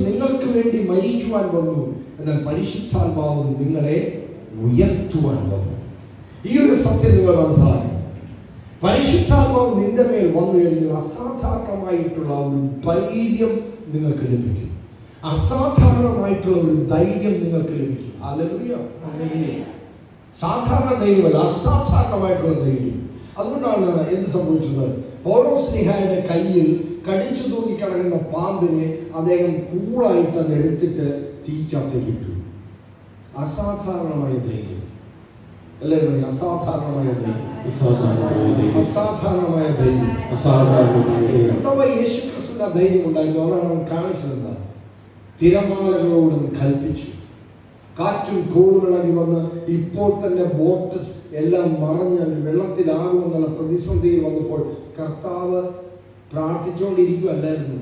നിങ്ങൾക്ക് വേണ്ടി മരിക്കുവാൻ വന്നു, എന്നാൽ പരിശുദ്ധാത്മാവ് നിങ്ങളെ ഉയർത്തുവാൻ വന്നു. ഈ ഒരു സത്യം നിങ്ങൾ മനസ്സിലാക്കണം. പരിശുദ്ധാത്മാവ് നിന്റെ മേൽ വന്നു കഴിഞ്ഞാൽ അസാധാരണമായിട്ടുള്ള ഒരു ധൈര്യം നിങ്ങൾക്ക് ലഭിക്കും. അസാധാരണമായിട്ടുള്ള ഒരു ധൈര്യം നിങ്ങൾക്ക് ലഭിക്കും. ഹല്ലേലൂയ. സാധാരണ ധൈര്യമല്ല, അസാധാരണമായിട്ടുള്ള ധൈര്യം. അതുകൊണ്ടാണ് എന്ത് സംഭവിച്ചത്? പൗലോസ്ലീഹായുടെ കയ്യിൽ കടിച്ചു തൂങ്ങിക്കിടക്കുന്ന പാമ്പിനെ അദ്ദേഹം കൂളായിട്ട് അത് എടുത്തിട്ട് തീക്കകത്തേക്ക് ഇട്ടു. അസാധാരണമായ ധൈര്യം. എല്ലാവരും പറയും അസാധാരണമായ ധൈര്യം, അസാധാരണമായ ധൈര്യം. കർത്താവായ യേശു ക്രിസ്തുവിന്റെ ധൈര്യം ഉണ്ടായിരുന്നു. അതാണ് അവൻ കാണിച്ചത്. തിരമാലകളോട് കൽപ്പിച്ചു, കാറ്റും കോളുകളായി വന്ന് ഇപ്പോൾ തന്നെ ബോട്ട് എല്ലാം മറഞ്ഞ് വെള്ളത്തിലാകുമെന്നുള്ള പ്രതിസന്ധിയിൽ വന്നപ്പോൾ കർത്താവ് പ്രാർത്ഥിച്ചുകൊണ്ടിരിക്കുകയല്ലായിരുന്നു.